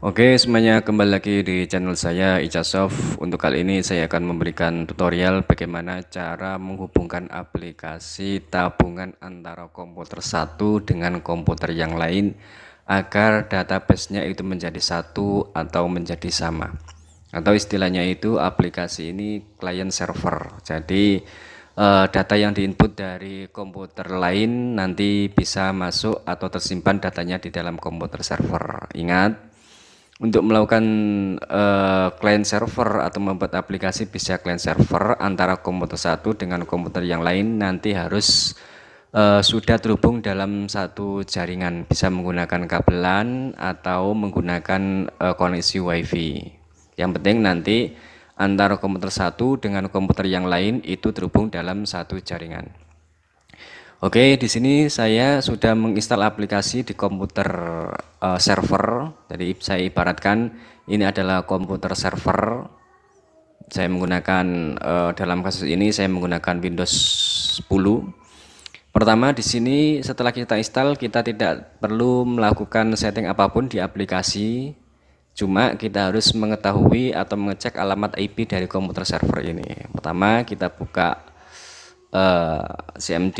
Oke, semuanya kembali lagi di channel saya Icasoft. Untuk kali ini saya akan memberikan tutorial bagaimana cara menghubungkan aplikasi tabungan antara komputer satu dengan komputer yang lain agar database-nya itu menjadi satu atau menjadi sama. Atau istilahnya itu aplikasi ini client server. Jadi data yang diinput dari komputer lain nanti bisa masuk atau tersimpan datanya di dalam komputer server. Ingat, untuk melakukan client server atau membuat aplikasi bisa client server antara komputer satu dengan komputer yang lain nanti harus sudah terhubung dalam satu jaringan, bisa menggunakan kabelan atau menggunakan koneksi WiFi. Yang penting nanti antara komputer satu dengan komputer yang lain itu terhubung dalam satu jaringan. Oke, di sini saya sudah menginstal aplikasi di komputer server. Jadi saya ibaratkan ini adalah komputer server. Saya menggunakan dalam kasus ini saya menggunakan Windows 10. Pertama di sini setelah kita install kita tidak perlu melakukan setting apapun di aplikasi. Cuma kita harus mengetahui atau mengecek alamat IP dari komputer server ini. Pertama kita buka cmd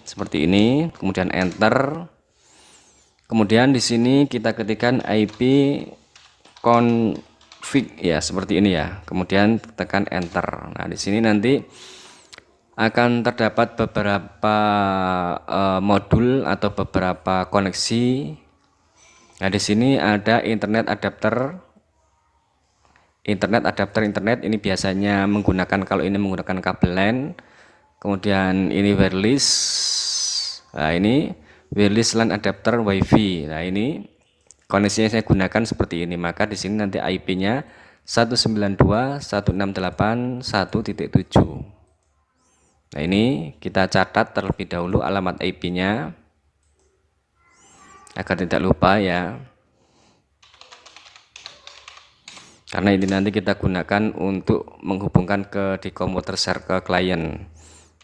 seperti ini, kemudian enter, kemudian di sini kita ketikkan IP config ya seperti ini ya, kemudian tekan enter. Nah di sini nanti akan terdapat beberapa modul atau beberapa koneksi. Nah di sini ada internet adapter internet ini biasanya menggunakan, kalau ini menggunakan kabel LAN. Kemudian ini wireless. Nah ini wireless LAN adapter WiFi. Nah ini koneksinya saya gunakan seperti ini. Maka di sini nanti IP-nya 192.168.1.7. Nah ini kita catat terlebih dahulu alamat IP-nya agar tidak lupa ya. Karena ini nanti kita gunakan untuk menghubungkan di komputer server klien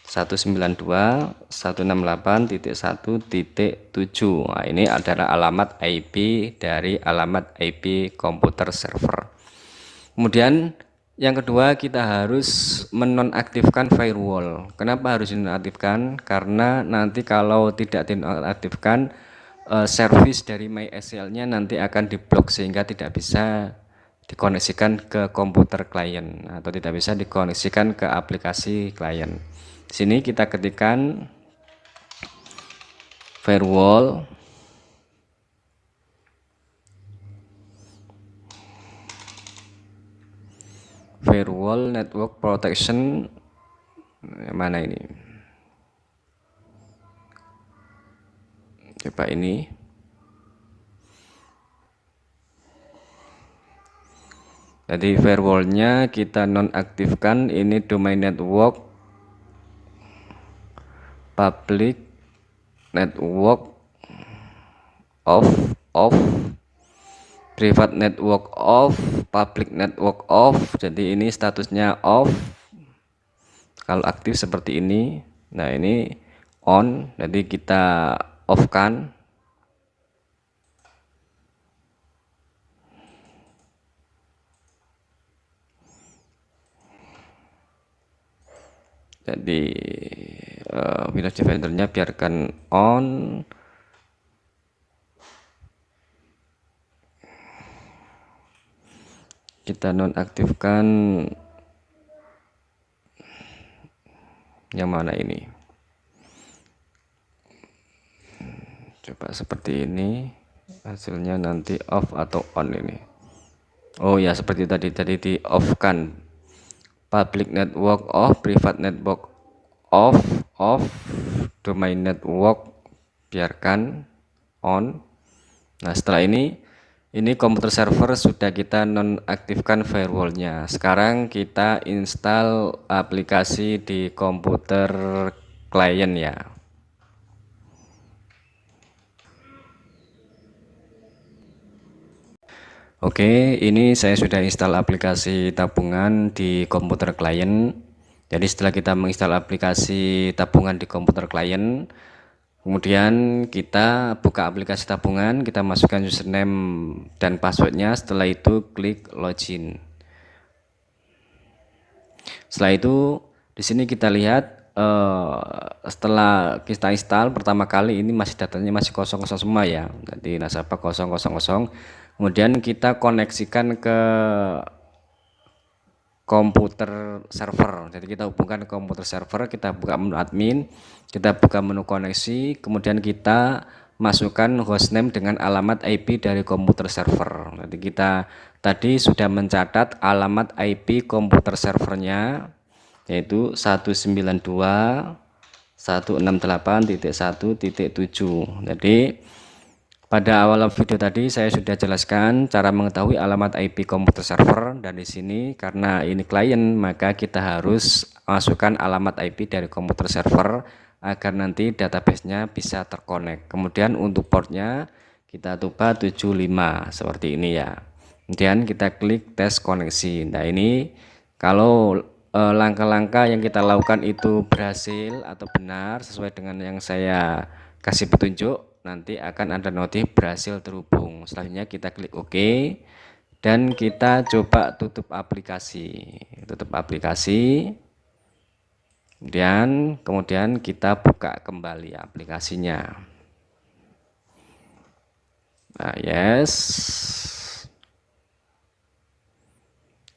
192.168.1.7. Nah, ini adalah alamat IP dari alamat IP komputer server. Kemudian yang kedua kita harus menonaktifkan firewall. Kenapa harus dinonaktifkan? Karena nanti kalau tidak dinonaktifkan service dari MySQL-nya nanti akan diblok sehingga tidak bisa dikoneksikan ke komputer klien atau tidak bisa dikoneksikan ke aplikasi klien. Di sini kita ketikkan firewall network protection. Mana ini? Coba ini. Jadi firewallnya kita nonaktifkan, ini domain network, public network off, private network off, public network off. Jadi ini statusnya off. Kalau aktif seperti ini. Nah ini on, jadi kita off kan. Jadi Windows Defender-nya biarkan on. Kita nonaktifkan yang mana ini? Coba seperti ini. Hasilnya nanti off atau on ini. Oh ya, seperti tadi di off kan. Public network off, private network off, domain network biarkan on. Nah setelah ini komputer server sudah kita nonaktifkan firewallnya. Sekarang kita install aplikasi di komputer klien ya. Oke, ini saya sudah install aplikasi tabungan di komputer klien. Jadi setelah kita menginstal aplikasi tabungan di komputer klien, Kemudian kita buka aplikasi tabungan, kita masukkan username dan passwordnya, setelah itu klik login. Setelah itu di sini kita lihat setelah kita install pertama kali ini masih datanya masih kosong semua ya, jadi nasabah 000. Kemudian kita koneksikan ke komputer server, jadi kita hubungkan ke komputer server, kita buka menu admin, kita buka menu koneksi, kemudian kita masukkan hostname dengan alamat IP dari komputer server. Jadi kita tadi sudah mencatat alamat IP komputer servernya, yaitu 192.168.1.7. Jadi pada awal video tadi saya sudah jelaskan cara mengetahui alamat IP komputer server, dan di sini karena ini klien maka kita harus masukkan alamat IP dari komputer server agar nanti databasenya bisa terkonek. Kemudian untuk portnya kita coba 75 seperti ini ya. Kemudian kita klik tes koneksi. Nah ini kalau langkah-langkah yang kita lakukan itu berhasil atau benar sesuai dengan yang saya kasih petunjuk, nanti akan ada notif berhasil terhubung. Selanjutnya kita klik OK dan kita coba tutup aplikasi. Kemudian kita buka kembali aplikasinya. Nah, yes.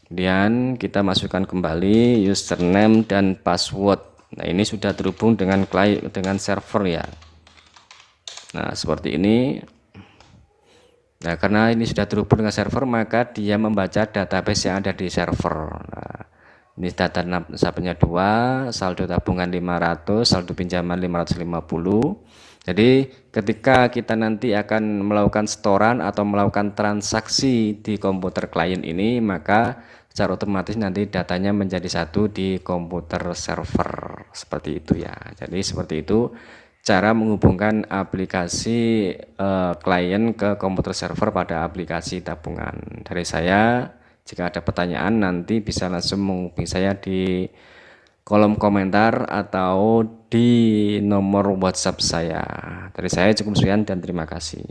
Kemudian kita masukkan kembali username dan password. Nah, ini sudah terhubung dengan server ya. Nah, seperti ini. Nah, karena ini sudah terhubung dengan server, maka dia membaca database yang ada di server. Nah, ini data nasabahnya 2, saldo tabungan 500, saldo pinjaman 550. Jadi ketika kita nanti akan melakukan setoran atau melakukan transaksi di komputer klien ini, maka secara otomatis nanti datanya menjadi satu di komputer server. Seperti itu ya. Jadi seperti itu cara menghubungkan aplikasi klien ke komputer server pada aplikasi tabungan. Dari saya, jika ada pertanyaan nanti bisa langsung menghubungi saya di kolom komentar atau di nomor WhatsApp saya. Dari saya cukup sekian dan terima kasih.